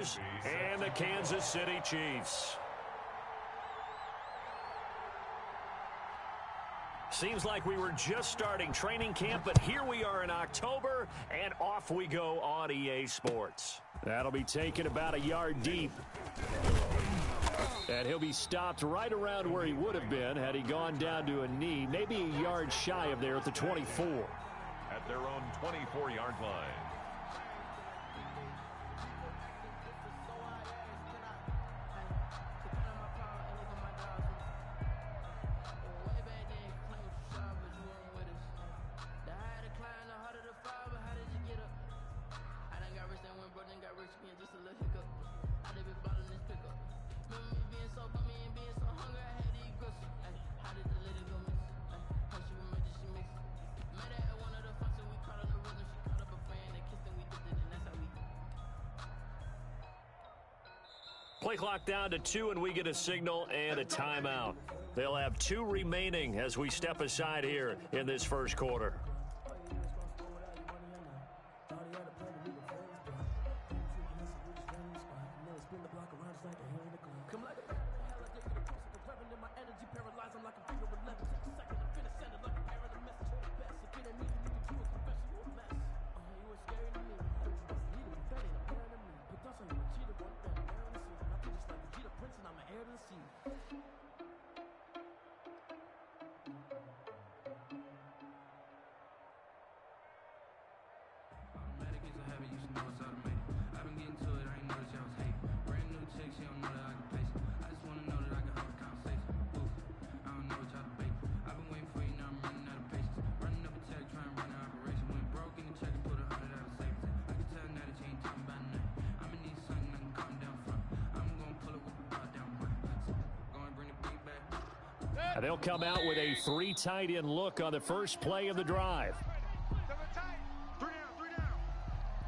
Bears and the Kansas City Chiefs. Seems like we were just starting training camp, but here we are in October, and off we go on EA Sports. That'll be taken about a yard deep. And he'll be stopped right around where he would have been had he gone down to a knee, maybe a yard shy of there at the 24. At their own 24-yard line. Play clock down to 2, and we get a signal and a timeout. They'll have 2 remaining as we step aside here in this first quarter. They'll come out with a 3 tight end look on the first play of the drive.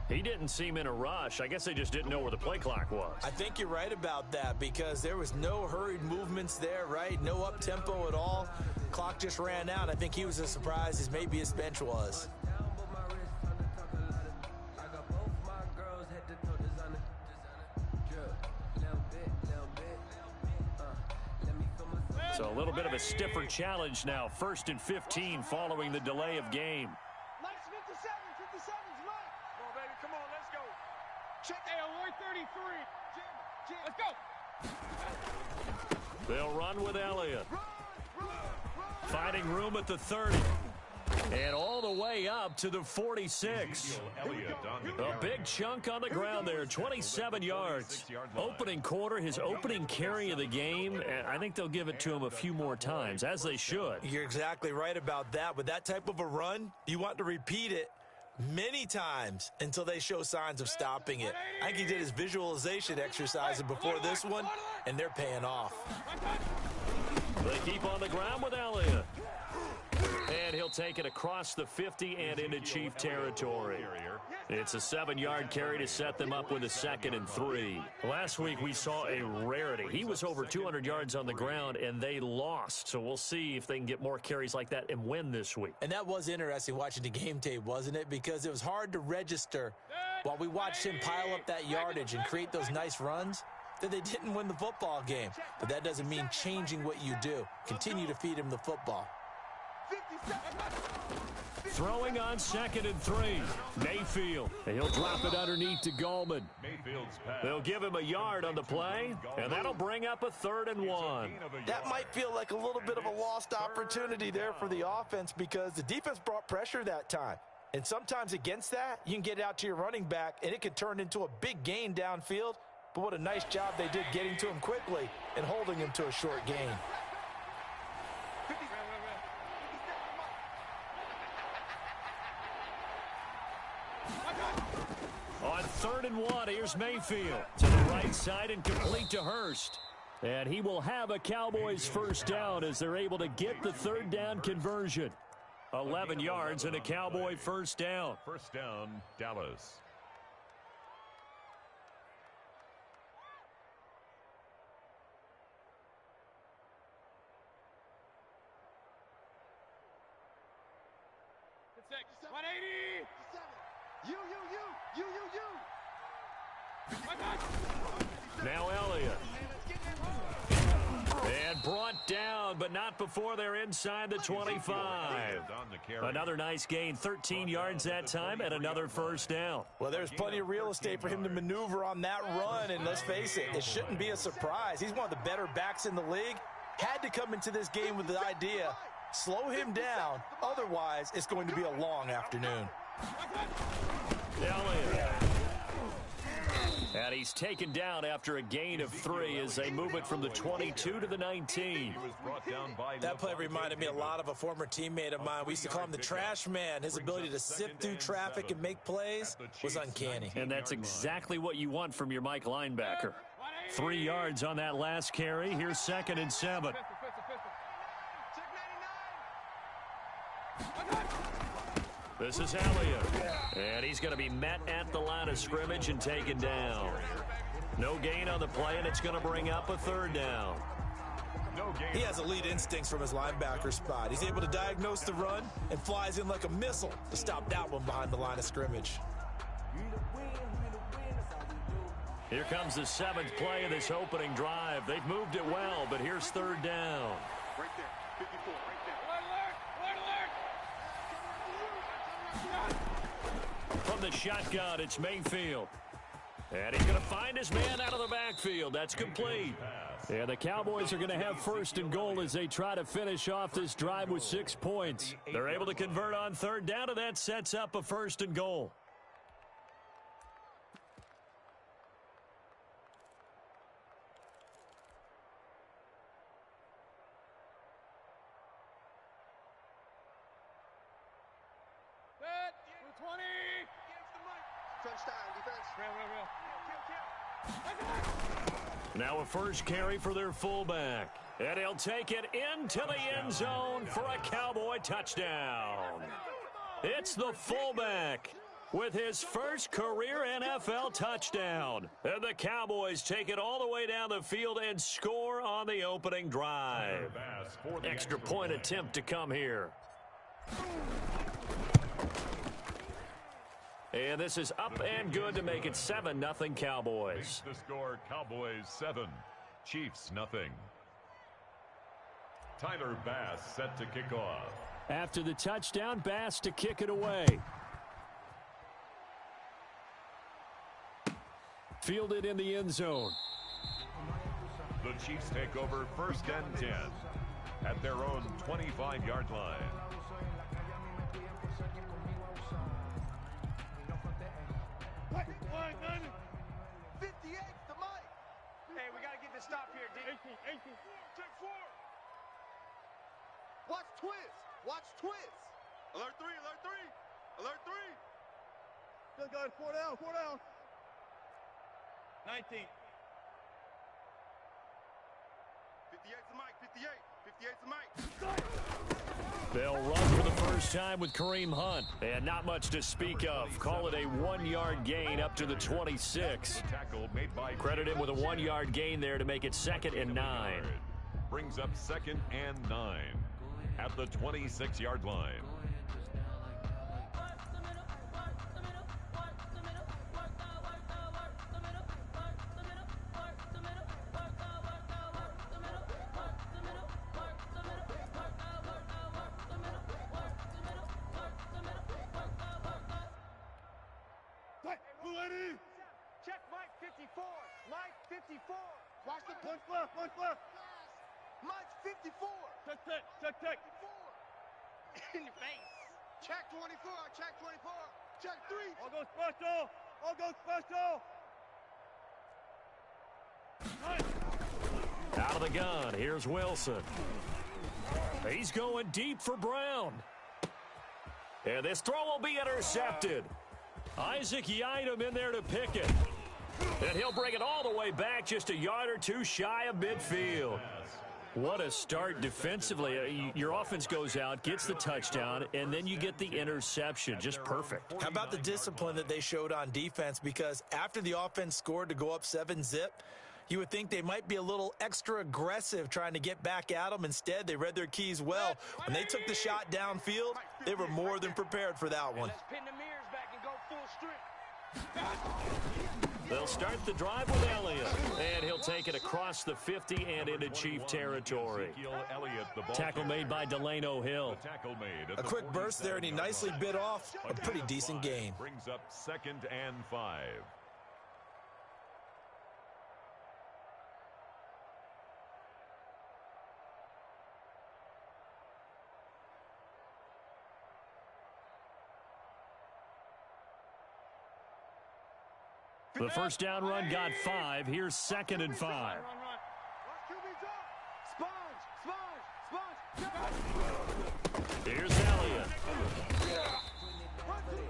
He didn't seem in a rush. I guess they just didn't know where the play clock was. I think you're right about that because there was no hurried movements there, right? No up-tempo at all. Clock just ran out. I think he was as surprised as maybe his bench was. So a little bit of a stiffer challenge now. 1st and 15 following the delay of game. Nice 57's mine. Come on, baby. Come on, let's go. Check alert 33. Let's go. They'll run with Elliott. Finding room at the 30. And all the way up to the 46. A big chunk on the ground there, 27 yards. Opening quarter, his opening carry of the game, and I think they'll give it to him a few more times, as they should. You're exactly right about that. With that type of a run, you want to repeat it many times until they show signs of stopping it. I think he did his visualization exercises before this one, and they're paying off. They keep on the ground with Elliott. And he'll take it across the 50 and into Chief territory. It's a 7-yard carry to set them up with a 2nd and 3. Last week we saw a rarity. He was over 200 yards on the ground, and they lost. So we'll see if they can get more carries like that and win this week. And that was interesting watching the game tape, wasn't it? Because it was hard to register while we watched him pile up that yardage and create those nice runs that they didn't win the football game. But that doesn't mean changing what you do. Continue to feed him the football. Throwing on 2nd and 3. Mayfield. And he'll drop it underneath to Gallman. They'll give him a yard on the play, and that'll bring up a 3rd and 1. That might feel like a little bit of a lost opportunity there for the offense because the defense brought pressure that time. And sometimes against that, you can get out to your running back, and it could turn into a big gain downfield. But what a nice job they did getting to him quickly and holding him to a short gain. On 3rd and 1, here's Mayfield to the right side and complete to Hurst. And he will have a Cowboys first down as they're able to get the 3rd down conversion. 11 yards and a Cowboy first down. First down, Dallas. Now Elliott. And brought down, but not before they're inside the 25. Another nice gain, 13 yards that time, and another first down. Well, there's plenty of real estate for him to maneuver on that run, and let's face it, it shouldn't be a surprise. He's one of the better backs in the league. Had to come into this game with the idea, slow him down, otherwise it's going to be a long afternoon. Elliott. And he's taken down after a gain of 3 as they move it from the 22 to the 19. That play reminded me a lot of a former teammate of mine. We used to call him the trash man. His ability to sift through traffic and make plays was uncanny. And that's exactly what you want from your Mike linebacker. 3 yards on that last carry. Here's 2nd and 7. This is Elliott. And he's going to be met at the line of scrimmage and taken down. No gain on the play, and it's going to bring up a 3rd down. He has elite instincts from his linebacker spot. He's able to diagnose the run and flies in like a missile to stop that one behind the line of scrimmage. Here comes the 7th play of this opening drive. They've moved it well, but here's 3rd down. Right there, 54, right there. From the shotgun, it's Mayfield. And he's going to find his man out of the backfield. That's complete. And the Cowboys are going to have 1st and goal as they try to finish off this drive with 6 points. They're able to convert on 3rd down, and that sets up a 1st and goal. Now a first carry for their fullback. And he'll take it into the end zone for a Cowboy touchdown. It's the fullback with his first career NFL touchdown. And the Cowboys take it all the way down the field and score on the opening drive. Extra point attempt to come here. And this is up and good to make it 7-0 Cowboys. The score, Cowboys 7, Chiefs 0. Tyler Bass set to kick off. After the touchdown, Bass to kick it away. Fielded in the end zone. The Chiefs take over 1st and 10 at their own 25-yard line. Hey, we got to get this stop here, D. 18. Check 4. Watch twist. Watch twist. Alert 3, alert 3. Alert 3. Still going 4 down, 4 down. 19. 58's the mic, 58. 58's the mic. They'll run for the first time with Kareem Hunt. And not much to speak of. Call it a 1-yard gain up to the 26. Credit him with a 1-yard gain there to make it 2nd and 9. Brings up 2nd and 9 at the 26-yard line. Check Mike 54. Mike 54. Watch the One left. Mike's 54. Check. In your face. Check 24. Check 24. Check 3. All go special. Out of the gun, here's Wilson. He's going deep for Brown. And this throw will be intercepted. Isaac Yiadom in there to pick it. And he'll bring it all the way back just a yard or two shy of midfield. What a start defensively. Your offense goes out, gets the touchdown, and then you get the interception. Just perfect. How about the discipline that they showed on defense? Because after the offense scored to go up 7-0, you would think they might be a little extra aggressive trying to get back at them. Instead, they read their keys well. When they took the shot downfield, they were more than prepared for that one. Let's pin the mirrors back and go full strength. They'll start the drive with Elliott, and he'll take it across the 50 and into Chief territory. Tackle made by Delano Hill. A quick burst there, and he nicely bit off a pretty decent gain. Brings up 2nd and 5. The first down run got 5. Here's 2nd and 5. Here's Elliott.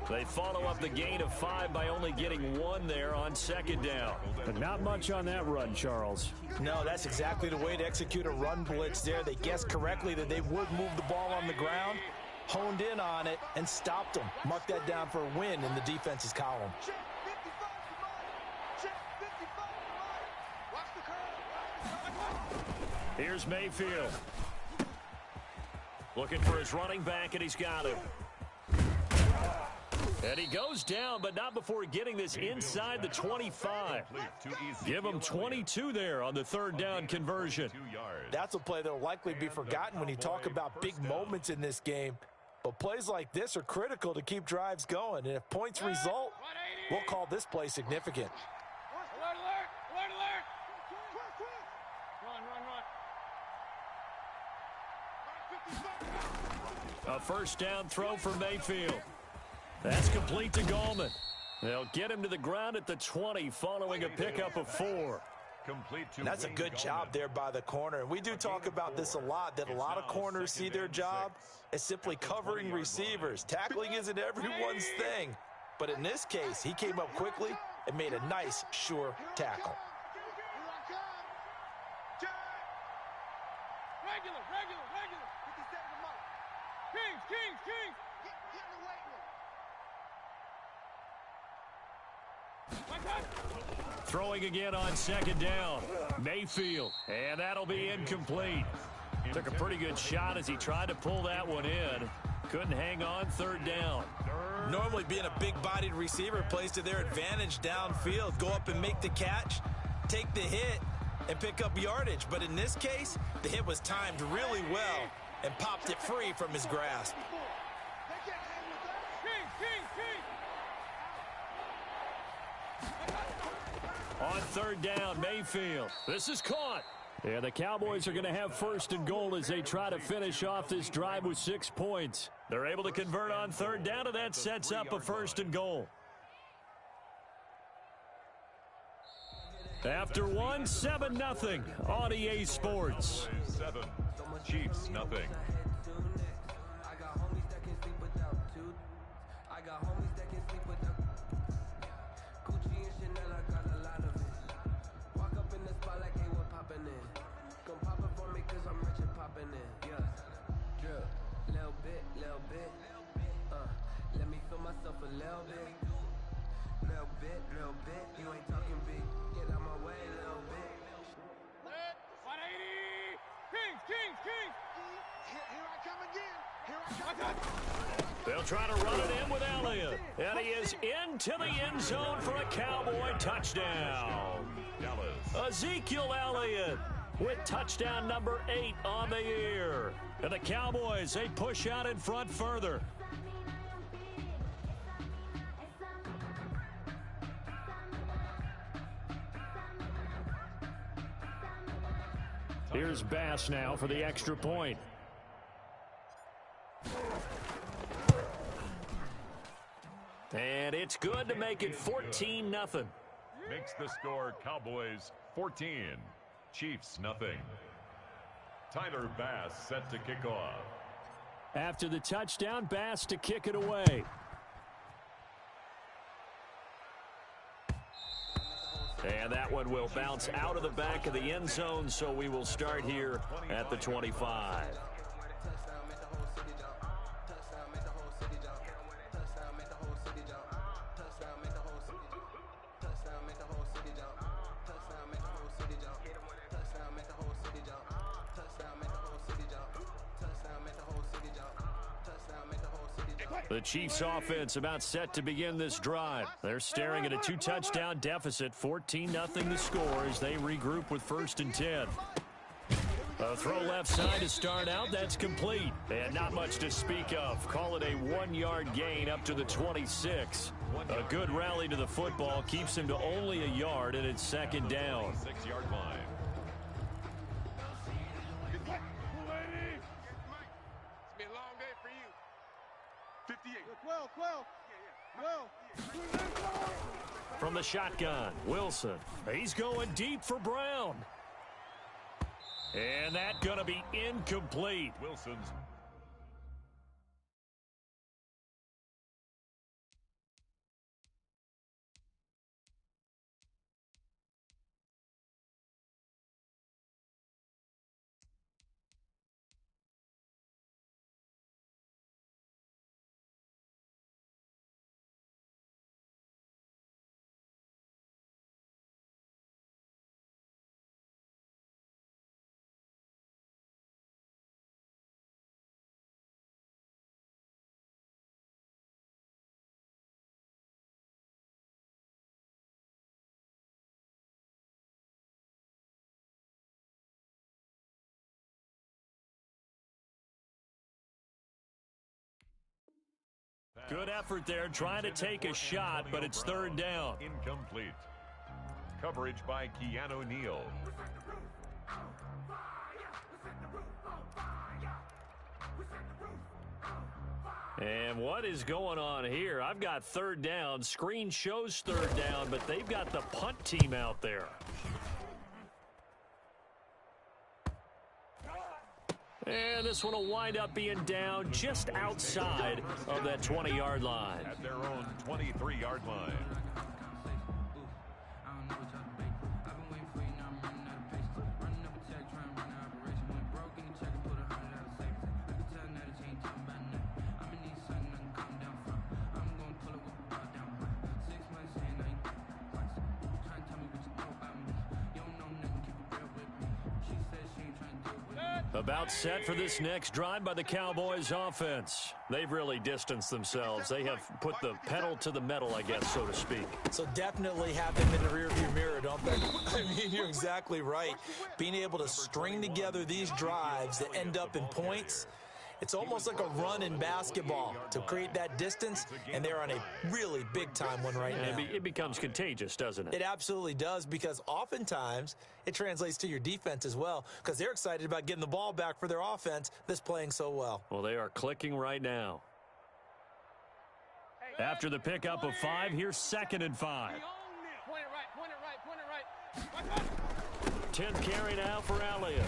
They follow up the gain of 5 by only getting 1 there on 2nd down. But not much on that run, Charles. No, that's exactly the way to execute a run blitz there. They guessed correctly that they would move the ball on the ground, honed in on it, and stopped them. Mark that down for a win in the defense's column. Here's Mayfield. Looking for his running back, and he's got him. And he goes down, but not before getting this inside the 25. Give him 22 there on the 3rd down conversion. That's a play that will likely be forgotten when you talk about big moments in this game. But plays like this are critical to keep drives going. And if points result, we'll call this play significant. Alert, alert, alert, alert. Run, run, run. A first down throw for Mayfield. That's complete to Gallman. They'll get him to the ground at the 20 following a pickup of 4. And that's a good job there by the corner. And we do talk about this a lot, that a lot of corners see their job as simply covering receivers. Tackling isn't everyone's thing. But in this case, he came up quickly and made a nice, sure tackle. Regular, regular, regular. 57 to Mike. Kings, Kings, Kings. Get in the weight room. Throwing again on 2nd down. Mayfield, and that'll be incomplete. Took a pretty good shot as he tried to pull that one in. Couldn't hang on 3rd down. Normally being a big-bodied receiver plays to their advantage downfield. Go up and make the catch, take the hit, and pick up yardage. But in this case, the hit was timed really well and popped it free from his grasp. On 3rd down, Mayfield. This is caught. Yeah, the Cowboys are going to have 1st and goal as they try to finish off this drive with 6 points. They're able to convert on 3rd down, and that sets up a 1st and goal. After 1, 7-0 on EA Sports. 7, Chiefs nothing. They'll try to run it in with Elliott. And he is into the end zone for a Cowboy touchdown. Ezekiel Elliott with touchdown number 8 on the year. And the Cowboys, they push out in front further. Here's Bass now for the extra point. And it's good to make it 14-0. Makes the score Cowboys 14, Chiefs nothing. Tyler Bass set to kick off. After the touchdown, Bass to kick it away. And that one will bounce out of the back of the end zone, so we will start here at the 25. The Chiefs offense about set to begin this drive. They're staring at a 2-touchdown deficit, 14-0 the score as they regroup with 1st and 10. A throw left side to start out. That's complete. And not much to speak of. Call it a 1-yard gain up to the 26. A good rally to the football keeps him to only a yard, and it's 2nd down. 6-yard line. It's been a long day for you. 58. 12. From the shotgun, Wilson. He's going deep for Brown. And that's going to be incomplete. Wilson's. Good effort there trying to take a shot, but it's 3rd down. Incomplete. Coverage by Keanu Neal. And what is going on here? I've got 3rd down. Screen shows 3rd down, but they've got the punt team out there. And this one will wind up being down just outside of that 20-yard line. At their own 23-yard line. About set for this next drive by the Cowboys offense. They've really distanced themselves. They have put the pedal to the metal, I guess, so to speak. So definitely have them in the rearview mirror, don't they? I mean, you're exactly right. Being able to string together these drives that end up in points, it's almost like a run in basketball to create that distance, and they're on a really big-time one right now. It becomes contagious, doesn't it? It absolutely does, because oftentimes it translates to your defense as well, because they're excited about getting the ball back for their offense that's playing so well. Well, they are clicking right now. After the pickup of 5, here's 2nd and 5. Point it right. 10th carry now for Elliott.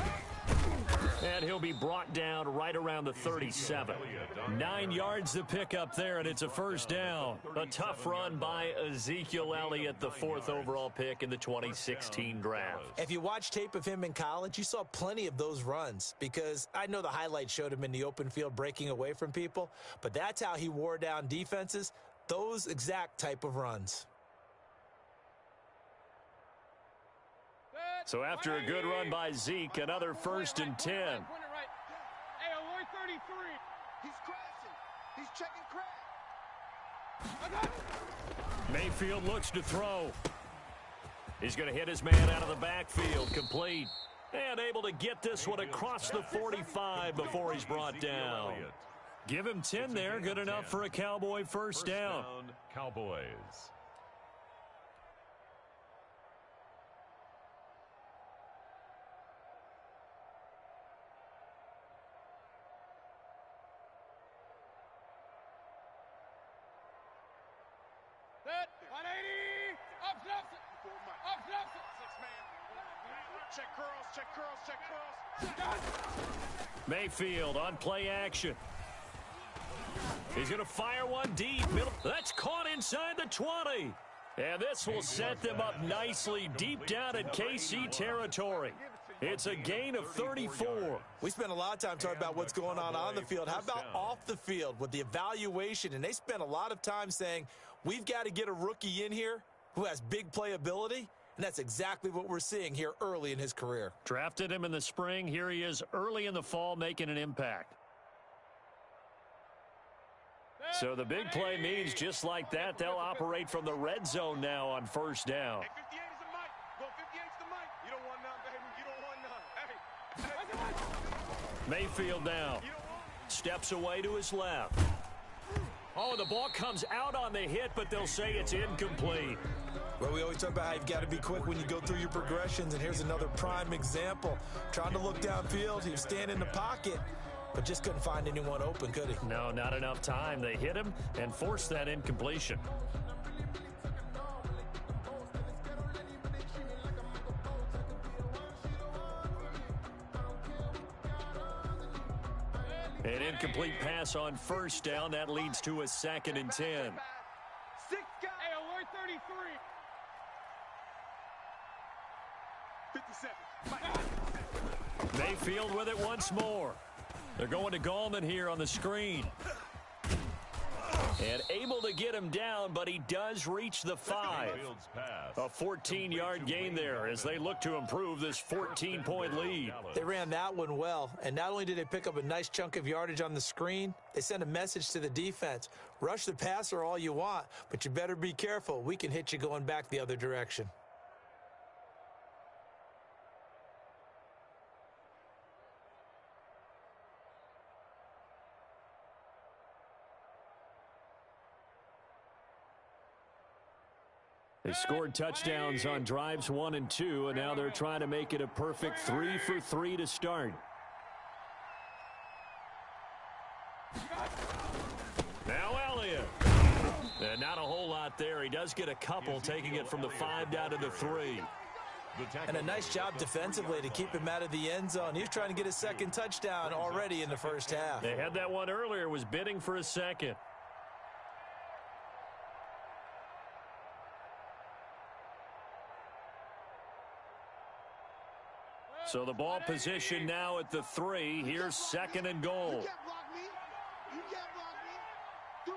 And he'll be brought down right around the 37. 9 yards to pick up there, and it's a 1st down. A tough run by Ezekiel Elliott, the 4th overall pick in the 2016 draft. If you watch tape of him in college, you saw plenty of those runs, because I know the highlights showed him in the open field breaking away from people, but that's how he wore down defenses, those exact type of runs. So after a good run by Zeke, another 1st and 10. Hey, Lloyd 33. He's crashing. He's checking crack. Mayfield looks to throw. He's going to hit his man out of the backfield, complete. And able to get this one across the 45 before he's brought down. Give him 10 there, good enough for a Cowboy 1st down. Cowboys. Set. 180. Up, snaps it. Up, snaps it. 6 man. Check curls. Mayfield on play action. He's going to fire one deep. Middle. That's caught inside the 20. And this will set them up nicely deep down in KC territory. It's a gain of 34. We spent a lot of time talking about what's going on the field. How about off the field with the evaluation? And they spent a lot of time saying, we've got to get a rookie in here who has big playability. And that's exactly what we're seeing here early in his career. Drafted him in the spring. Here he is early in the fall making an impact. So the big play means just like that, they'll operate from the red zone now on first down. Hey, 58 is the mic. Go 58's the mic. You don't want none, baby. You don't want none. Hey. Mayfield now. Steps away to his left. Oh, the ball comes out on the hit, but they'll say it's incomplete. Well, we always talk about how you've got to be quick when you go through your progressions, and here's another prime example. Trying to look downfield, he was standing in the pocket, but just couldn't find anyone open, could he? No, not enough time. They hit him and forced that incompletion. An incomplete pass on first down. That leads to a 2nd and 10. 6 guys. Hey, alert 33. 57. Mayfield with it once more. They're going to Gallman here on the screen. And able to get him down, but he does reach the 5. A 14-yard gain there as they look to improve this 14-point lead. They ran that one well, and not only did they pick up a nice chunk of yardage on the screen, they sent a message to the defense. Rush the passer all you want, but you better be careful. We can hit you going back the other direction. They scored touchdowns on drives 1 and 2, and now they're trying to make it a perfect 3 for 3 to start. Now Elliott. And not a whole lot there. He does get a couple, taking it from the 5 down to the 3. And a nice job defensively to keep him out of the end zone. He was trying to get his 2nd touchdown already in the first half. They had that one earlier, was bidding for a 2nd. So the ball position now at the 3. Here's 2nd and goal. You can't block me. You can't block me. Deuce.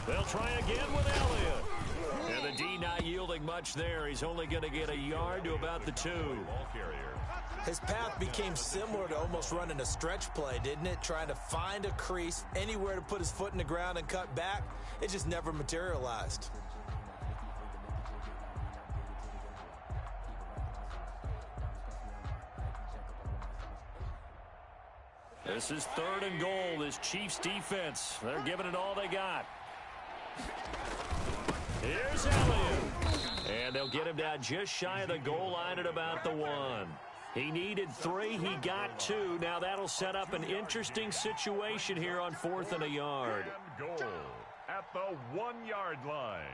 They'll try again with Elliott. And the D not yielding much there. He's only going to get a yard to about the 2. His path became similar to almost running a stretch play, didn't it? Trying to find a crease, anywhere to put his foot in the ground and cut back. It just never materialized. This is 3rd and goal. This Chiefs defense, they're giving it all they got. Here's Elliott. And they'll get him down just shy of the goal line at about the 1. He needed 3. He got 2. Now that'll set up an interesting situation here on 4th and a yard. And goal at the 1-yard line.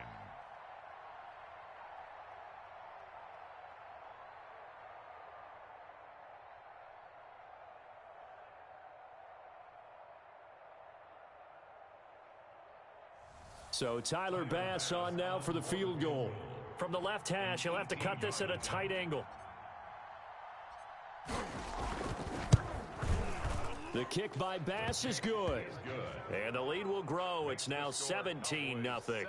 So Tyler Bass on now for the field goal. From the left hash, he'll have to cut this at a tight angle. The kick by Bass is good. And the lead will grow. It's now 17-0.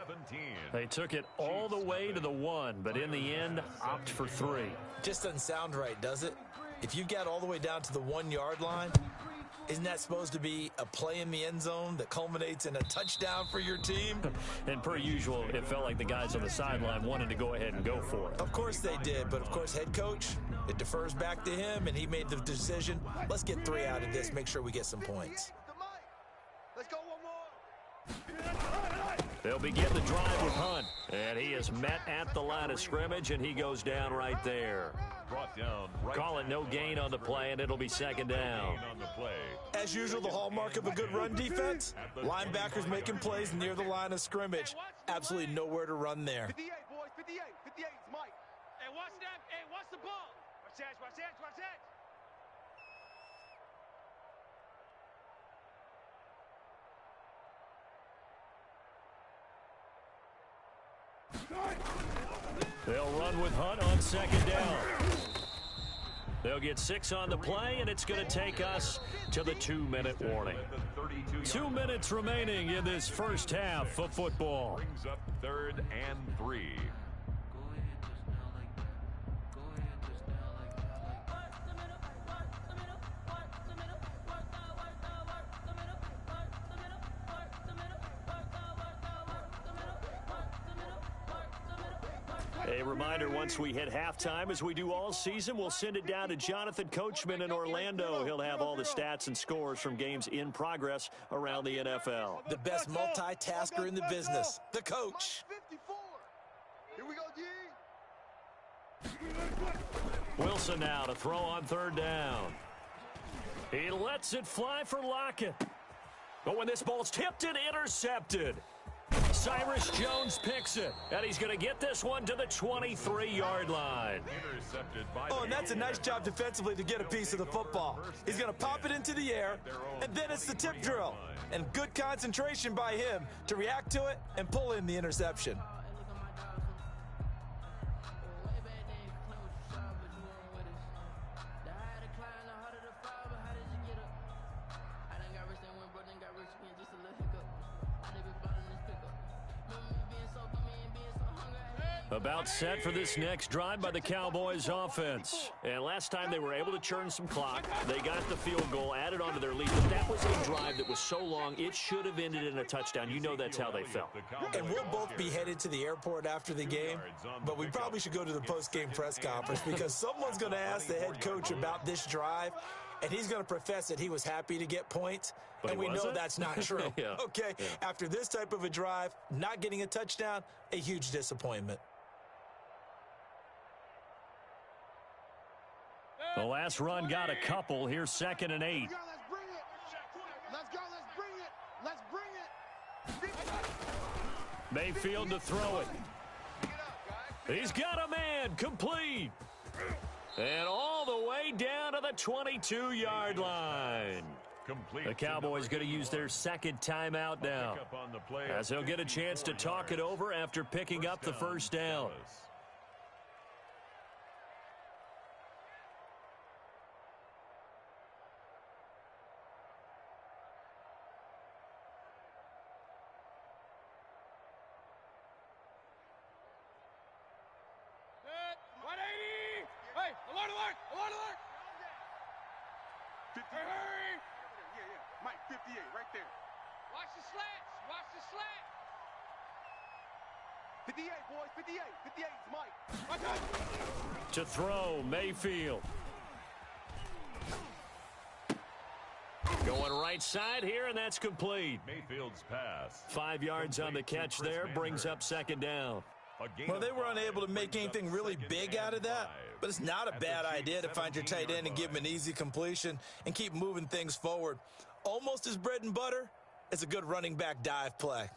They took it all the way to the 1, but in the end, opt for 3. Just doesn't sound right, does it? If you got all the way down to the 1-yard line, isn't that supposed to be a play in the end zone that culminates in a touchdown for your team? And per usual, it felt like the guys on the sideline wanted to go ahead and go for it. Of course they did, but of course head coach, it defers back to him, and he made the decision. Let's get 3 out of this, make sure we get some points. Let's go one more. They'll begin the drive with Hunt, and he is met at the line of scrimmage, and he goes down right there. Brought down right. Call it no gain on the play, and it'll be 2nd down. On the play. As usual, the hallmark of a good run defense, linebackers making plays near the line of scrimmage. Absolutely nowhere to run there. 58, boys. 58. 58 is Mike. Hey, watch that. Hey, watch the ball. Watch that. Watch that. Watch that. They'll run with Hunt on 2nd down. They'll get 6 on the play, and it's going to take us to the 2-minute warning. 2 minutes remaining in this first half of football. Brings up 3rd and 3. A reminder, once we hit halftime, as we do all season, we'll send it down to Jonathan Coachman in Orlando. He'll have all the stats and scores from games in progress around the NFL. The best multitasker in the business, the coach. 54. Here we go, D. Wilson now to throw on third down. He lets it fly for Lockett. But when this ball's tipped and intercepted, Cyrus Jones picks it, and he's going to get this one to the 23-yard line. Oh, and that's a nice job defensively to get a piece of the football. He's going to pop it into the air, and then it's the tip drill. And good concentration by him to react to it and pull in the interception. About set for this next drive by the Cowboys offense. And last time they were able to churn some clock. They got the field goal, added onto their lead. But that was a drive that was so long, it should have ended in a touchdown. You know that's how they felt. And we'll both be headed to the airport after the game, but we probably should go to the post-game press conference because someone's going to ask the head coach about this drive, and he's going to profess that he was happy to get points, and we know that's not true. Yeah. Okay, after this type of a drive, not getting a touchdown, a huge disappointment. The last run got a couple. Here's 2nd and 8. Let's bring it. Let's go. Let's bring it. Let's bring it. Mayfield to throw it. He's got a man. Complete. And all the way down to the 22-yard line. The Cowboys going to use their second timeout now, as they'll get a chance to talk it over after picking up the first down. Mike, 58, right there. Watch the slats. Watch the slats. 58, boys. 58. 58 is Mike. Watch out. To throw, Mayfield. Going right side here, and that's complete. Mayfield's pass. 5 yards on the catch there, brings up 2nd down. Well, they were unable to make anything really big out of that, but it's not a bad idea to find your tight end and give him an easy completion and keep moving things forward. Almost as bread and butter as a good running back dive play.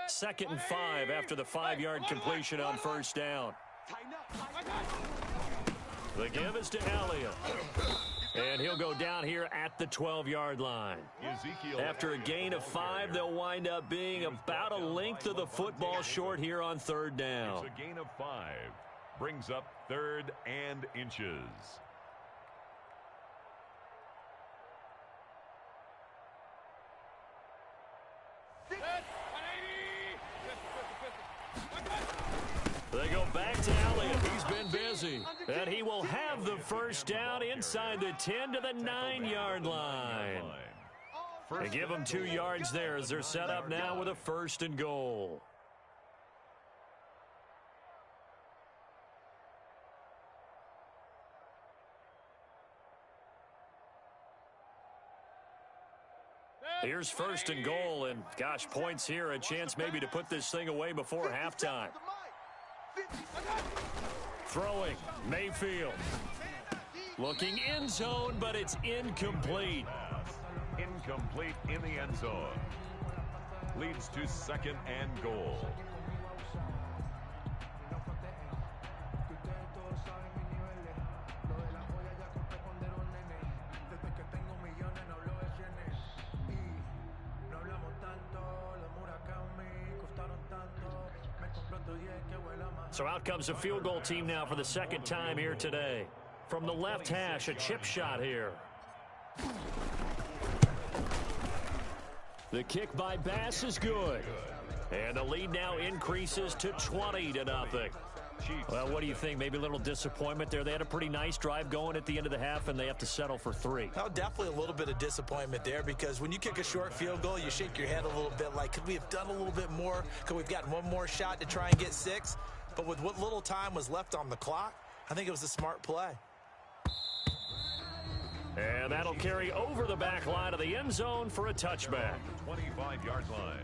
Second and 5 after the 5-yard completion on first down. The give is to Elliott. And he'll go down here at the 12-yard line. After a gain of 5, they'll wind up being about a length of the football short here on third down. It's a gain of 5. Brings up 3rd and inches. They go back to Elliott. He's been busy. And he will have the first down inside the 10 to the 9-yard line. They give them 2 yards there as they're set up now with a 1st and goal. Here's 1st and goal, and gosh, points here, a chance maybe to put this thing away before halftime. Throwing, Mayfield. Looking end zone, but it's incomplete. Incomplete in the end zone. Leads to 2nd and goal. So out comes a field goal team now for the 2nd time here today. From the left hash, a chip shot here. The kick by Bass is good. And the lead now increases to 20-0. Chiefs. Well, what do you think? Maybe a little disappointment there. They had a pretty nice drive going at the end of the half, and they have to settle for 3. Oh, definitely a little bit of disappointment there, because when you kick a short field goal, you shake your head a little bit like, could we have done a little bit more? Could we have gotten one more shot to try and get 6? But with what little time was left on the clock, I think it was a smart play. And that'll carry over the back line of the end zone for a touchback. 25-yard line.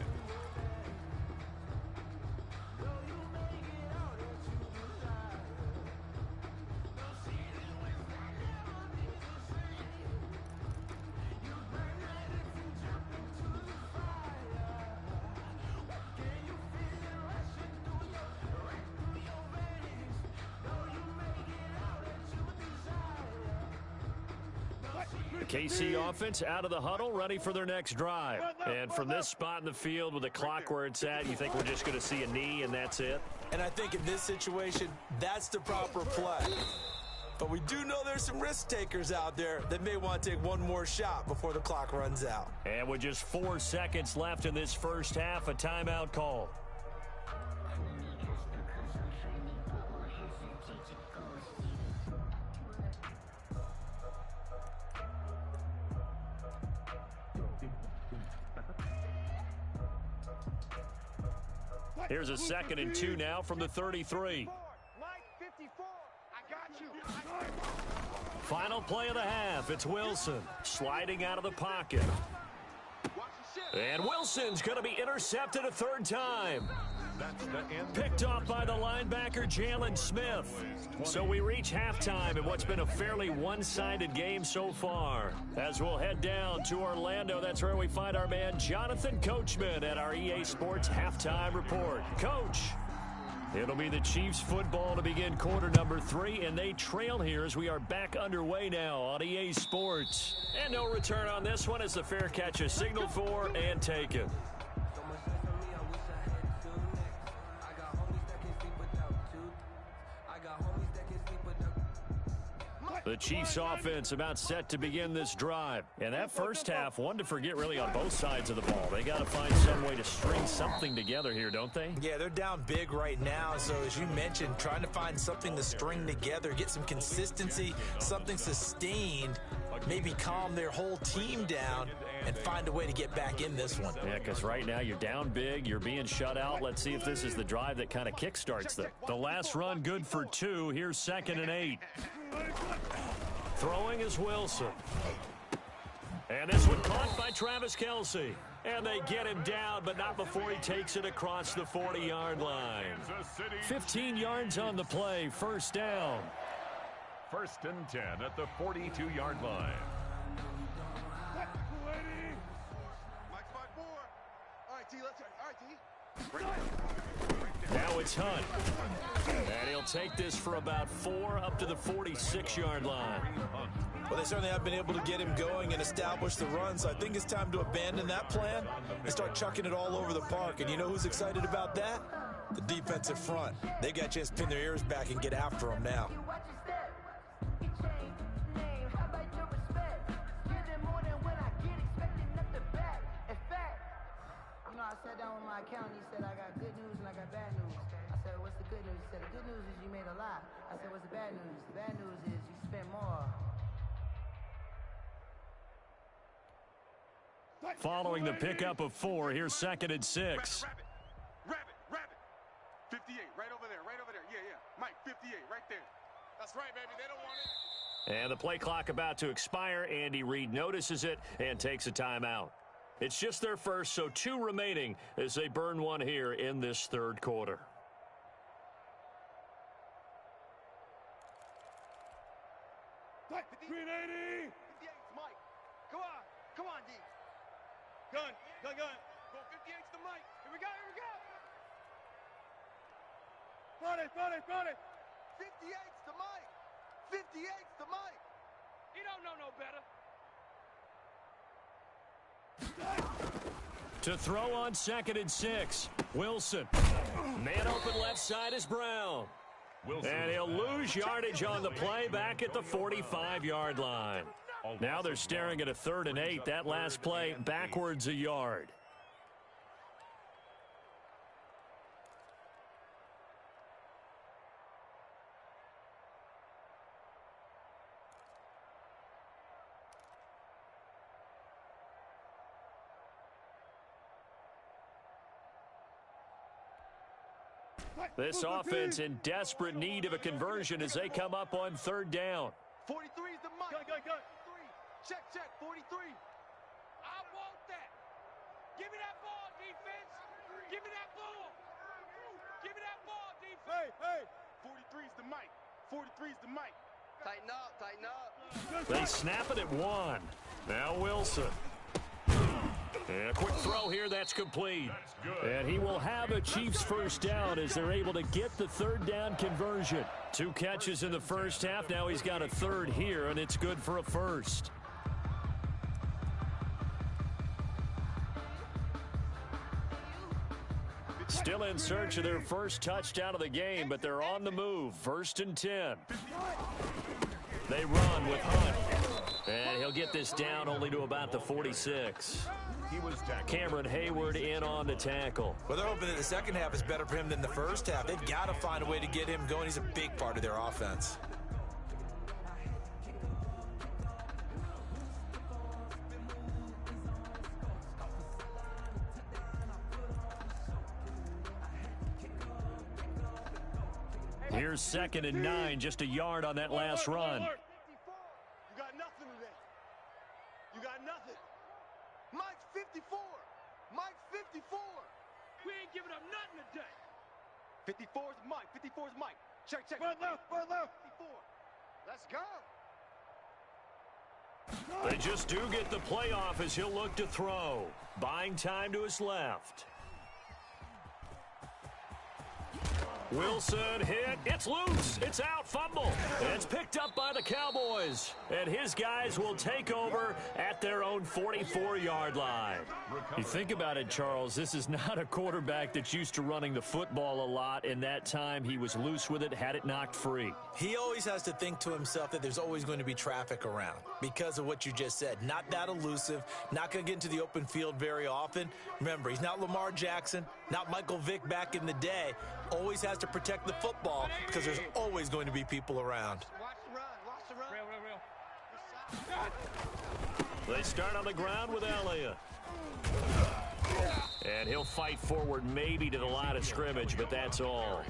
KC offense out of the huddle, ready for their next drive. And from this spot in the field with the clock where it's at, you think we're just going to see a knee and that's it? And I think in this situation, that's the proper play. But we do know there's some risk takers out there that may want to take one more shot before the clock runs out. And with just 4 seconds left in this first half, a timeout call. Here's a 2nd and 2 now from the 33. Mike, 54. I got you. Final play of the half. It's Wilson sliding out of the pocket. And Wilson's going to be intercepted a 3rd time. Picked off by the linebacker, Jalen Smith. So we reach halftime in what's been a fairly one-sided game so far. As we'll head down to Orlando, that's where we find our man Jonathan Coachman at our EA Sports Halftime Report. Coach, it'll be the Chiefs football to begin quarter number 3, and they trail here as we are back underway now on EA Sports. And no return on this one as the fair catch is signaled for and taken. The Chiefs offense about set to begin this drive. And that first half, one to forget really on both sides of the ball. They got to find some way to string something together here, don't they? Yeah, they're down big right now. So as you mentioned, trying to find something to string together, get some consistency, something sustained, maybe calm their whole team down and find a way to get back in this one. Yeah, because right now you're down big, you're being shut out. Let's see if this is the drive that kind of kickstarts them. The last run good for 2. Here's 2nd and 8. Throwing is Wilson. And this one caught by Travis Kelce. And they get him down, but not before he takes it across the 40-yard line. 15 yards on the play, 1st down. 1st and 10 at the 42-yard line. Mike 5-4. All right, T, let's go. All right, T. Now it's Hunt. And he'll take this for about 4 up to the 46-yard line. Well, they certainly have been able to get him going and establish the run, so I think it's time to abandon that plan and start chucking it all over the park. And you know who's excited about that? The defensive front. They got a chance to pin their ears back and get after him now. I sat down with my accountant. He said, I got good news and I got bad news. I said, what's the good news? He said, the good news is you made a lot. I said, what's the bad news? The bad news is you spent more. Following the pickup of 4, here's 2nd and 6. Rabbit. 58, right over there. Yeah. Mike, 58, right there. That's right, baby. They don't want it. And the play clock about to expire. Andy Reid notices it and takes a timeout. It's just their first, so 2 remaining as they burn one here in this 3rd quarter. Mike, 380. 58's Mike. Come on, D. Gun. Go 58's the Mike. Here we go. Front it. 58's the Mike. 58's the Mike. He don't know no better. To throw on 2nd and 6. Wilson. Man open left side is Brown. And he'll lose yardage on the play back at the 45-yard line. Now they're staring at a 3rd and 8. That last play backwards a yard. This offense in desperate need of a conversion as they come up on third down. 43 is the mark. Go. Check. 43. I want that. Give me that ball, defense. Give me that ball. Give me that ball, defense. Hey. 43 is the mic. 43 is the mic. Tighten up. They snap it at 1. Now Wilson. And a quick throw here, that's complete. And he will have a Chiefs first down as they're able to get the third down conversion. 2 catches in the first half. Now he's got a third here, and it's good for a first. Still in search of their first touchdown of the game, but they're on the move. 1st and 10. They run with Hunt. And he'll get this down only to about the 46. Cameron Hayward in on the tackle. Well, they're hoping that the second half is better for him than the first half. They've got to find a way to get him going. He's a big part of their offense. Here's 2nd and 9, just a yard on that last run. You got nothing today. You got nothing. Mike's 54. Mike's 54. We ain't giving up nothing today. 54 is Mike. 54 is Mike. Check. Front left. 54. Let's go. They just do get the playoff as he'll look to throw. Buying time to his left. Wilson hit. It's loose. It's out. Fumble. It's picked up by the Cowboys. And his guys will take over at their own 44-yard line. You think about it, Charles, this is not a quarterback that's used to running the football a lot. In that time, he was loose with it, had it knocked free. He always has to think to himself that there's always going to be traffic around because of what you just said. Not that elusive, not going to get into the open field very often. Remember, he's not Lamar Jackson, not Michael Vick back in the day. Always has to protect the football because there's always going to be people around. Watch the run. Real. They start on the ground with Elliott. And he'll fight forward maybe to the line of scrimmage, but that's all.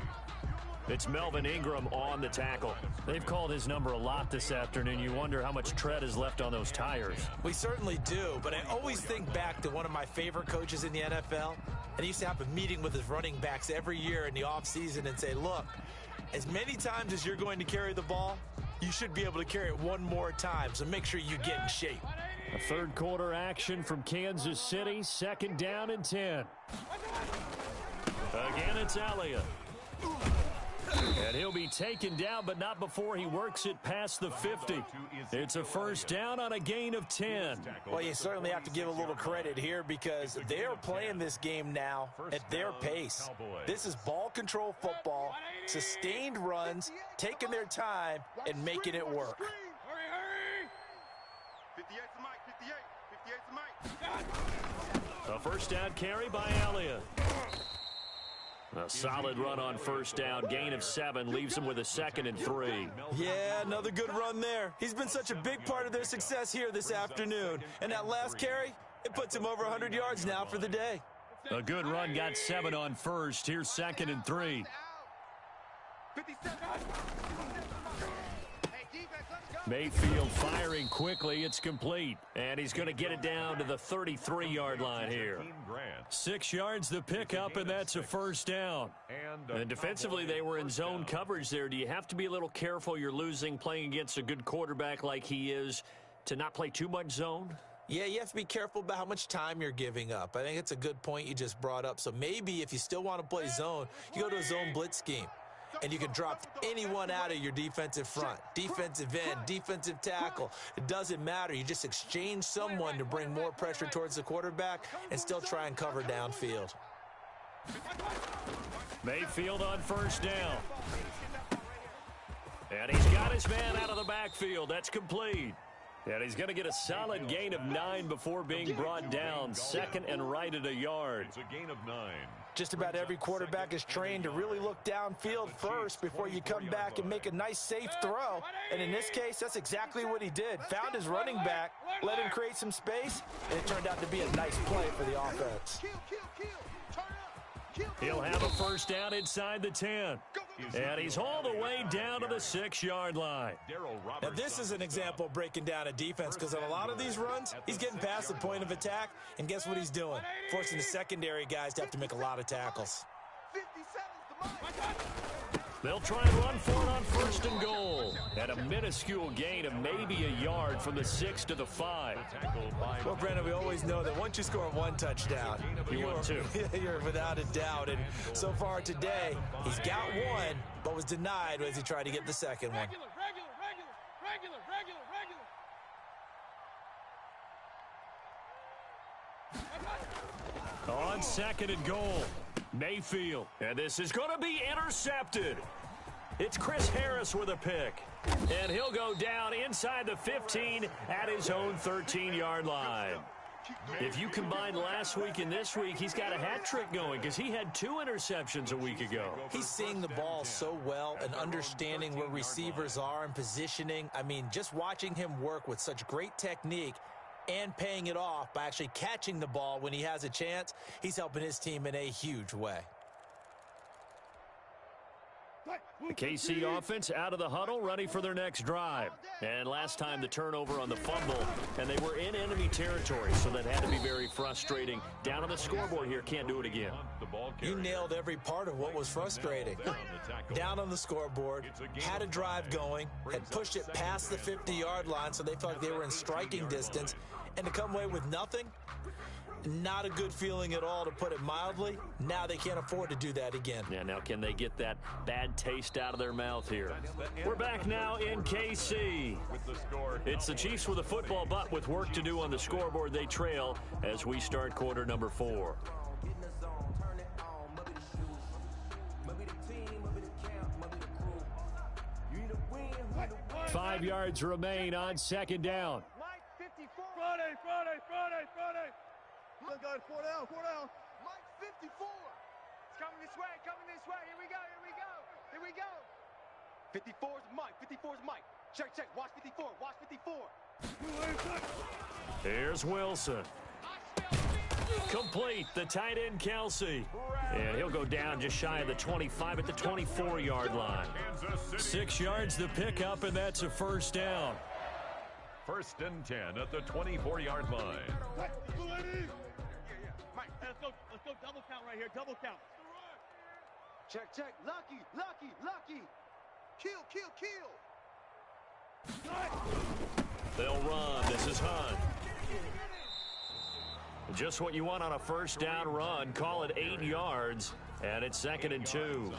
It's Melvin Ingram on the tackle. They've called his number a lot this afternoon. You wonder how much tread is left on those tires. We certainly do, but I always think back to one of my favorite coaches in the NFL, and he used to have a meeting with his running backs every year in the offseason and say, look, as many times as you're going to carry the ball, you should be able to carry it one more time, so make sure you get in shape. A third quarter action from Kansas City, 2nd down and 10. Again, it's Elliott. And he'll be taken down, but not before he works it past the 50. It's a first down on a gain of 10. Well, you certainly have to give a little credit here because they are playing this game now at their pace. This is ball control football, sustained runs, taking their time, and making it work. Hurry. 58's the mic. 58's the mic. A first down carry by Elliott. A solid run on first down. Gain of 7 leaves him with a 2nd and 3. Yeah, another good run there. He's been such a big part of their success here this afternoon. And that last carry, it puts him over 100 yards now for the day. A good run, got 7 on first. Here's 2nd and 3. 57. Mayfield firing quickly. It's complete. And he's going to get it down to the 33-yard line here. 6 yards the pickup, and that's a first down. And defensively, they were in zone coverage there. Do you have to be a little careful? You're losing playing against a good quarterback like he is to not play too much zone? Yeah, you have to be careful about how much time you're giving up. I think it's a good point you just brought up. So maybe if you still want to play zone, you go to a zone blitz scheme. And you can drop anyone out of your defensive front, defensive end, defensive tackle. It doesn't matter. You just exchange someone to bring more pressure towards the quarterback and still try and cover downfield. Mayfield on first down. And he's got his man out of the backfield. That's complete. And he's going to get a solid gain of 9 before being brought down. 2nd and right at a yard. It's a gain of 9. Just about every quarterback is trained to really look downfield first before you come back and make a nice, safe throw. And in this case, that's exactly what he did. Found his running back, let him create some space, and it turned out to be a nice play for the offense. Kill. Turn up. He'll have a first down inside the 10. And he's all the way down to the 6-yard line. Now, this is an example of breaking down a defense, because on a lot of these runs, he's getting past the point of attack, and guess what he's doing? Forcing the secondary guys to have to make a lot of tackles. 57's the mark. They'll try and run for it on first and goal. At a minuscule gain of maybe a yard from the 6 to the 5. Well, Brandon, we always know that once you score one touchdown, you want two. You're without a doubt. And so far today, he's got one, but was denied as he tried to get the second one. Regular. On second and goal, Mayfield. And this is going to be intercepted. It's Chris Harris with a pick. And he'll go down inside the 15 at his own 13-yard line. If you combine last week and this week, he's got a hat trick going because he had 2 interceptions a week ago. He's seeing the ball so well and understanding where receivers are and positioning. I mean, just watching him work with such great technique and paying it off by actually catching the ball when he has a chance, he's helping his team in a huge way. The KC offense out of the huddle, ready for their next drive. And last time the turnover on the fumble, and they were in enemy territory, so that had to be very frustrating. Down on the scoreboard here, can't do it again. You nailed every part of what was frustrating. Down on the scoreboard, had a drive going, had pushed it past the 50-yard line so they felt like they were in striking distance, and to come away with nothing, not a good feeling at all, to put it mildly. Now they can't afford to do that again. Yeah, now can they get that bad taste out of their mouth here? We're back now in KC. It's the Chiefs with a football, but with work to do on the scoreboard, they trail as we start quarter number 4. 5 yards remain on second down. Mike 54. Friday. Look, guys, 4 down. Mike 54. It's coming this way. Here we go. 54's Mike. Check. Watch 54. Here's Wilson. Complete, the tight end Kelsey. And he'll go down just shy of the 25 at the 24-yard line. 6 yards the pickup, and that's a first down. First and 10 at the 24-yard line. Mike, let's go double count right here. Double count. Check. Lucky. Kill. They'll run. This is Hunt. Just what you want on a first down run. Call it 8 yards, and it's second and 2.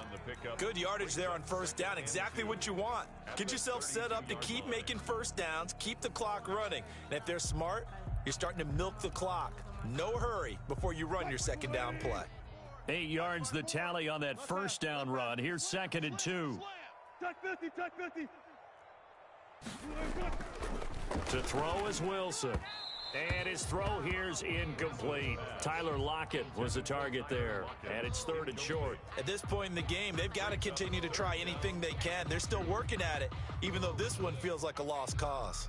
Good yardage there on first down. Exactly what you want. Get yourself set up to keep making first downs, keep the clock running. And if they're smart, you're starting to milk the clock. No hurry before you run your second down play. 8 yards the tally on that first down run. Here's second and 2. Touch 50. To throw is Wilson. And his throw here's incomplete. Tyler Lockett was the target there. And it's third and short. At this point in the game, they've got to continue to try anything they can. They're still working at it, even though this one feels like a lost cause.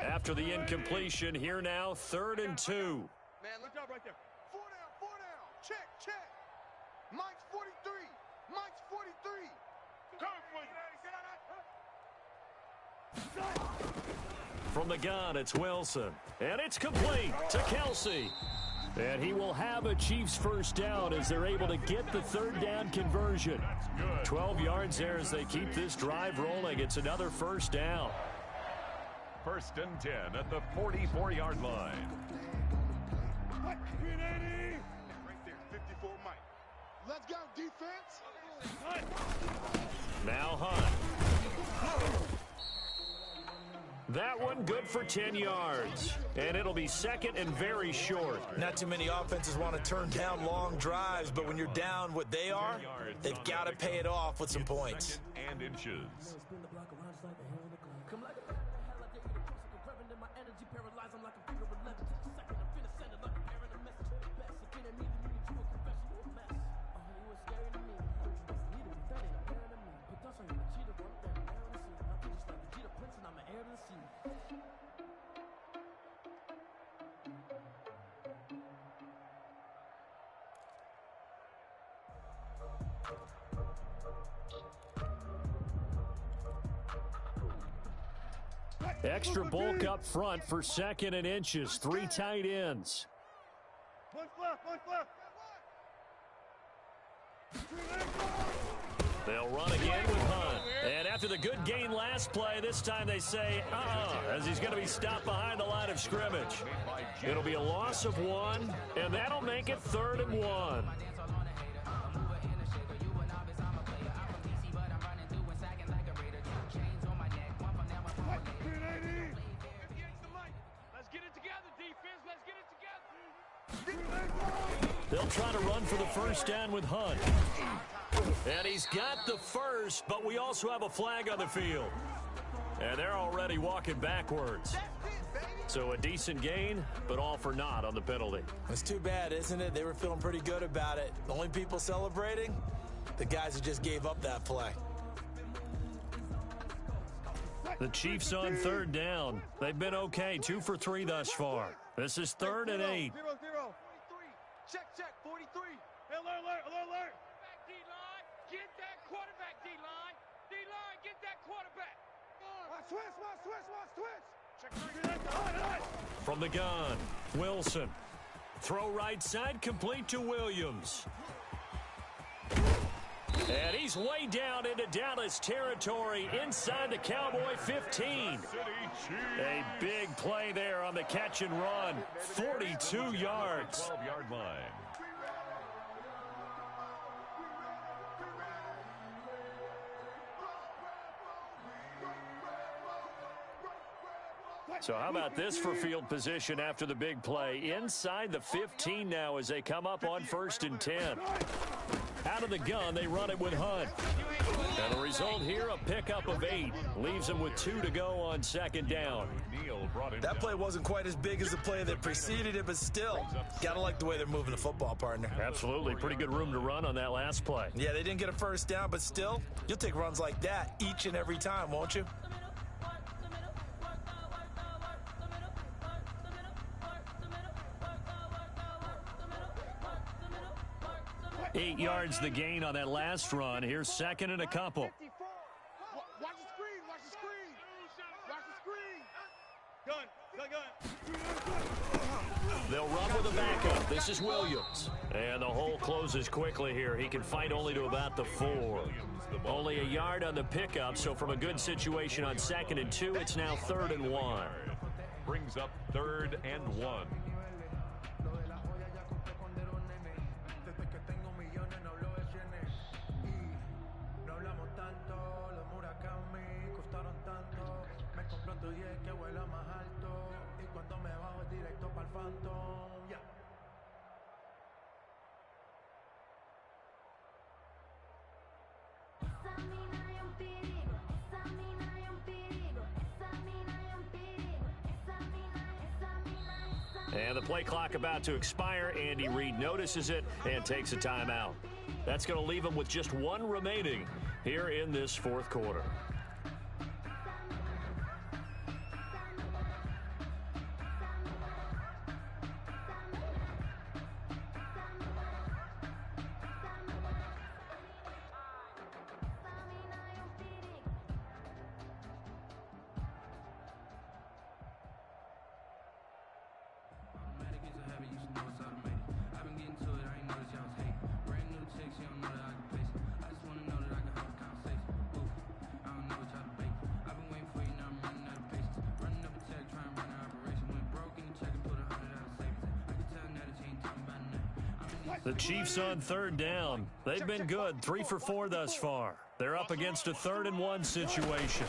After the incompletion, here now, third and 2. Man, look up right there. 4 down. Check. Mike's 43. Come for From the gun, it's Wilson. And it's complete to Kelsey. And he will have a Chiefs first down as they're able to get the third down conversion. 12 yards there as they keep this drive rolling. It's another first down. First and 10 at the 44-yard line. 380. Right there, 54 Mike. Let's go, defense. Now Hunt. That one good for 10 yards. And it'll be second and very short. Not too many offenses want to turn down long drives, but when you're down what they are, they've got to pay it off with some points. And inches. Extra bulk up front for 2nd and inches. 3 tight ends. One fluff. They'll run again with Hunt. And after the good gain last play, this time they say, as he's going to be stopped behind the line of scrimmage. It'll be a loss of 1, and that'll make it 3rd and 1. Let's get it together, defense. Let's get it together. They'll try to run for the first down with Hunt. And he's got the first, but we also have a flag on the field. And they're already walking backwards. So a decent gain, but all for naught on the penalty. It's too bad, isn't it? They were feeling pretty good about it. The only people celebrating, the guys who just gave up that play. The Chiefs on 3rd down. They've been okay, 2 for 3 thus far. This is 3rd and 8. 0-0. 43. Check. 43. Alert. Back D-line. Get that quarterback, D-line. D-line, get that quarterback. Switch. Check 3. From the gun, Wilson. Throw right side, complete to Williams. And he's way down into Dallas territory inside the Cowboy 15. A big play there on the catch and run. 42 yards. 12-yard line. So how about this for field position after the big play? Inside the 15 now as they come up on 1st and 10. Out of the gun, they run it with Hunt. And the result here, a pickup of 8. Leaves them with 2 to go on 2nd down. That play wasn't quite as big as the play that preceded it, but still, gotta like the way they're moving the football, partner. Absolutely. Pretty good room to run on that last play. Yeah, they didn't get a first down, but still, you'll take runs like that each and every time, won't you? Eight yards the gain on that last run. Here's 2nd and a couple. Watch the screen. Gun. They'll run with a backup. This is Williams. And the hole closes quickly here. He can fight only to about the 4. Only a yard on the pickup, so from a good situation on 2nd and 2, it's now 3rd and 1. Brings up 3rd and 1. And the play clock about to expire. Andy Reid notices it and takes a timeout. That's going to leave him with just 1 remaining here in this 4th quarter. The Chiefs on 3rd down. They've been good, 3 for 4 thus far. They're up against a 3rd and 1 situation.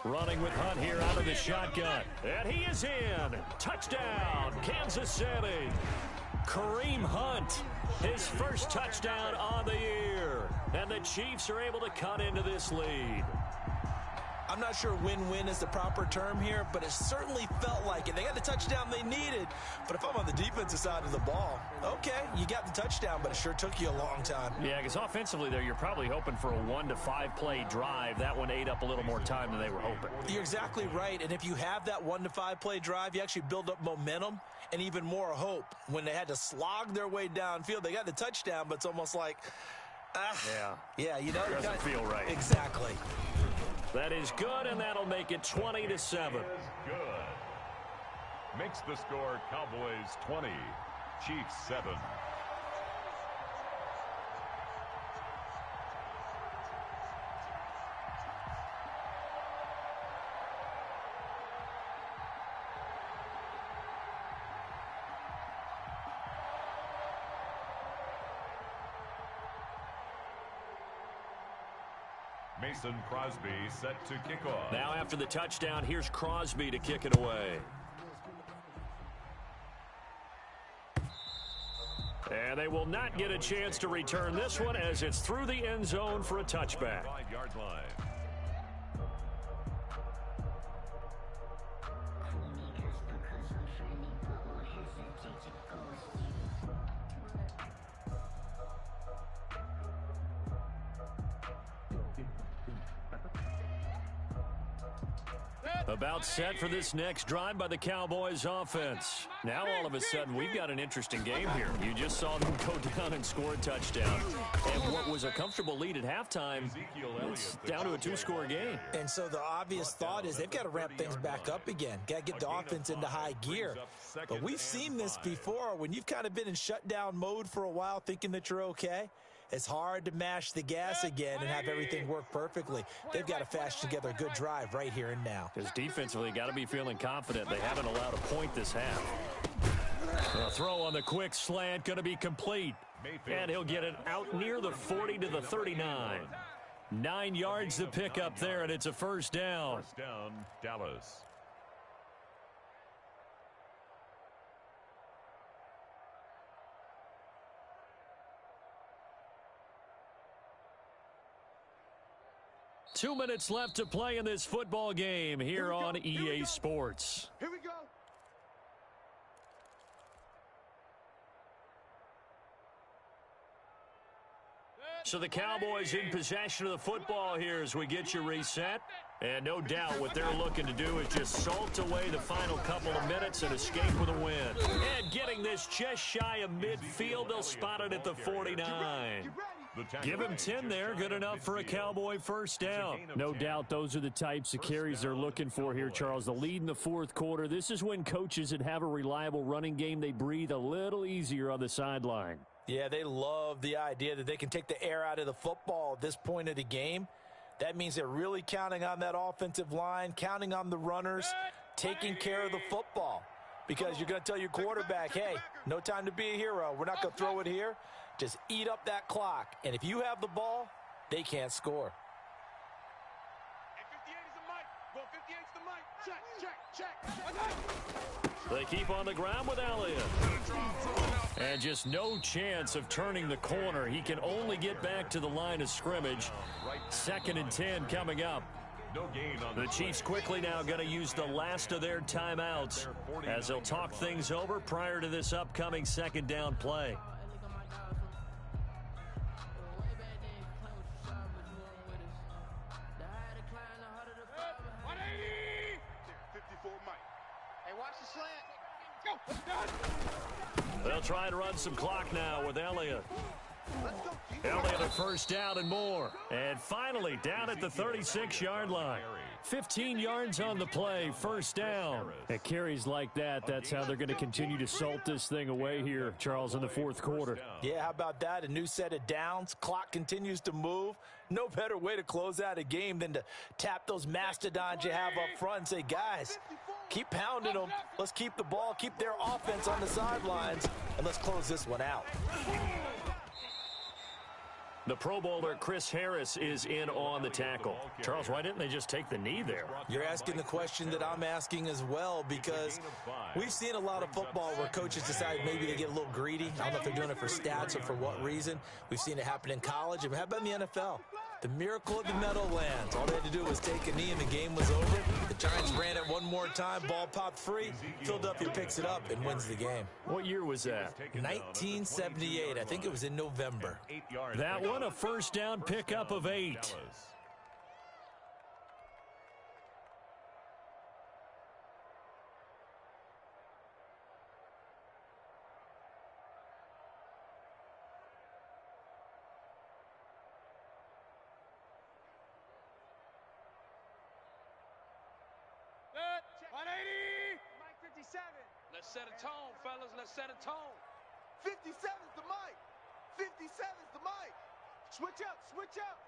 Running with Hunt here out of the shotgun. And he is in. Touchdown, Kansas City. Kareem Hunt, his first touchdown on the year. And the Chiefs are able to cut into this lead. I'm not sure win-win is the proper term here, but it certainly felt like it. They got the touchdown they needed, but if I'm on the defensive side of the ball, okay, you got the touchdown, but it sure took you a long time. Yeah, because offensively there, you're probably hoping for a 1 to 5 play drive. That one ate up a little more time than they were hoping. You're exactly right, and if you have that 1 to 5 play drive, you actually build up momentum and even more hope. When they had to slog their way downfield, they got the touchdown, but it's almost like, yeah, you know, it doesn't feel right. Exactly. That is good, and that'll make it 20-7. Is good. Makes the score Cowboys 20, Chiefs 7. Mason Crosby set to kick off. Now after the touchdown, here's Crosby to kick it away. And they will not get a chance to return this one as it's through the end zone for a touchback. 5-yard line. About set for this next drive by the Cowboys offense. Now all of a sudden we've got an interesting game here. You just saw them go down and score a touchdown. And what was a comfortable lead at halftime, it's down to a 2-score game. And so the obvious thought is they've got to ramp things back up again. Got to get the offense into high gear. But we've seen this before. When you've kind of been in shutdown mode for a while thinking that you're okay, it's hard to mash the gas again and have everything work perfectly. They've got to fashion together a good drive right here and now. Because defensively, got to be feeling confident. They haven't allowed a point this half. A throw on the quick slant, going to be complete. And he'll get it out near the 40 to the 39. 9 yards to pick up there, and it's a first down. First down, Dallas. Two minutes left to play in this football game here on EA Sports. Here we go. So the Cowboys in possession of the football here as we get you reset. And no doubt what they're looking to do is just salt away the final couple of minutes and escape with a win. And getting this just shy of midfield, they'll spot it at the 49. Give him 10 there, good enough for a Cowboy first down. No doubt those are the types of carries they're looking for here, Charles. The lead in the fourth quarter. This is when coaches that have a reliable running game, they breathe a little easier on the sideline. Yeah, they love the idea that they can take the air out of the football at this point of the game. That means they're really counting on that offensive line, counting on the runners, taking care of the football. Because you're going to tell your quarterback, hey, no time to be a hero. We're not going to throw it here. Just eat up that clock. And if you have the ball, they can't score. They keep on the ground with Elliott. And just no chance of turning the corner. He can only get back to the line of scrimmage. 2nd and 10 coming up. The Chiefs quickly now going to use the last of their timeouts as they'll talk things over prior to this upcoming second down play. They'll try and run some clock now with Elliott. Elliott a first down and more. And finally down at the 36-yard line. 15 yards on the play, first down. At carries like that, that's how they're going to continue to salt this thing away here, Charles, in the fourth quarter. Yeah, how about that? A new set of downs. Clock continues to move. No better way to close out a game than to tap those mastodons you have up front and say, guys, keep pounding them. Let's keep the ball, keep their offense on the sidelines, and let's close this one out. The Pro Bowler Chris Harris is in on the tackle. Charles, why didn't they just take the knee there? You're asking the question that I'm asking as well, because we've seen a lot of football where coaches decide maybe they get a little greedy. I don't know if they're doing it for stats or for what reason. We've seen it happen in college. And how about in the NFL? The miracle of the Meadowlands. All they had to do was take a knee and the game was over. The Giants ran it one more time. Ball popped free. Philadelphia picks it up and wins the game. What year was that? 1978. I think it was in November. That one a first down pickup of 8. Let's set a tone, fellas. Let's set a tone. 57's the mic. 57's the mic. Switch up, switch up.